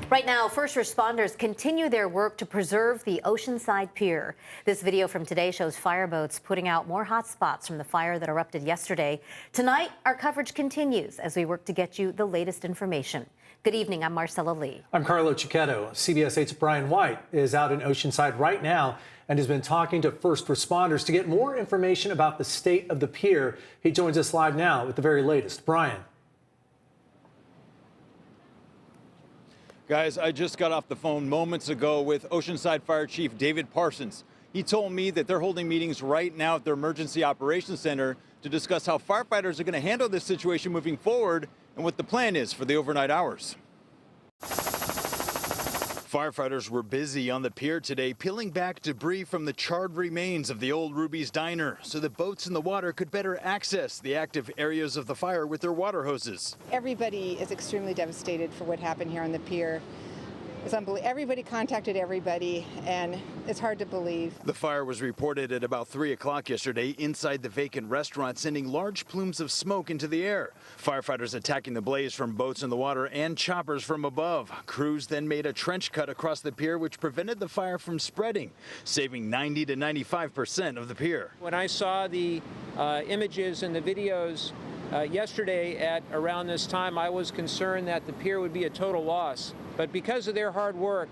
Right now, first responders continue their work to preserve the Oceanside Pier. This video from today shows fireboats putting out more hot spots from the fire that erupted yesterday. Tonight, our coverage continues as we work to get you the latest information. Good evening, I'm Marcella Lee. I'm Carlo Cicchetto. CBS 8's Brian White is out in Oceanside right now and has been talking to first responders to get more information about the state of the pier. He joins us live now with the very latest. Brian. Guys, I just got off the phone moments ago with Oceanside Fire Chief David Parsons. He told me that they're holding meetings right now at their Emergency Operations Center to discuss how firefighters are going to handle this situation moving forward and what the plan is for the overnight hours. Firefighters were busy on the pier today, peeling back debris from the charred remains of the old Ruby's Diner so that boats in the water could better access the active areas of the fire with their water hoses. Everybody is extremely devastated for what happened here on the pier. It's unbelievable. Everybody contacted everybody, and it's hard to believe. The fire was reported at about 3 o'clock yesterday inside the vacant restaurant, sending large plumes of smoke into the air. Firefighters attacking the blaze from boats in the water and choppers from above. Crews then made a trench cut across the pier, which prevented the fire from spreading, saving 90 to 95% of the pier. When I saw the images and the videos yesterday at around this time, I was concerned that the pier would be a total loss. But because of their hard work,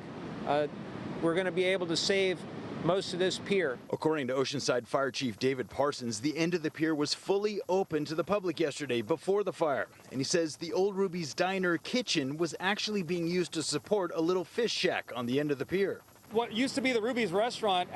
we're going to be able to save most of this pier. According to Oceanside Fire Chief David Parsons, the end of the pier was fully open to the public yesterday before the fire. And he says the old Ruby's Diner kitchen was actually being used to support a little fish shack on the end of the pier. What used to be the Ruby's restaurant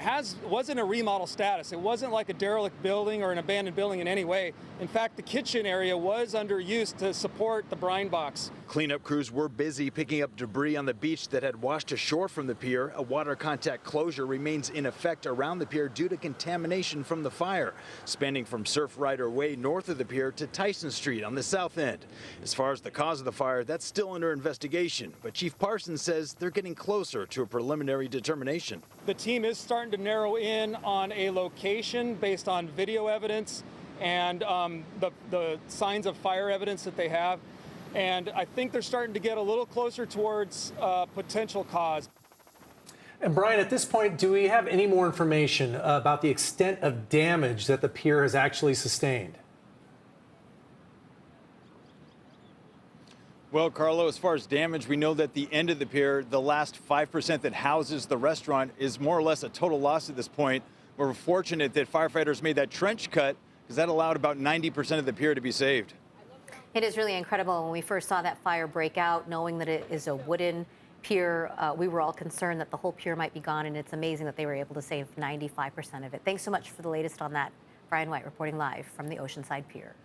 wasn't a remodel status. It wasn't like a derelict building or an abandoned building in any way. In fact, the kitchen area was under use to support the brine box. Cleanup crews were busy picking up debris on the beach that had washed ashore from the pier. A water contact closure remains in effect around the pier due to contamination from the fire, spanning from Surfrider Way north of the pier to Tyson Street on the south end. As far as the cause of the fire, that's still under investigation, but Chief Parsons says they're getting closer to a preliminary determination. The team is starting to narrow in on a location based on video evidence and the signs of fire evidence that they have. And I think they're starting to get a little closer towards potential cause. And Brian, at this point, do we have any more information about the extent of damage that the pier has actually sustained? Well, Carlo, as far as damage, we know that the end of the pier, the last 5% that houses the restaurant, is more or less a total loss at this point. We're fortunate that firefighters made that trench cut because that allowed about 90% of the pier to be saved. It is really incredible. When we first saw that fire break out, knowing that it is a wooden pier, we were all concerned that the whole pier might be gone, and it's amazing that they were able to save 95% of it. Thanks so much for the latest on that. Brian White reporting live from the Oceanside Pier.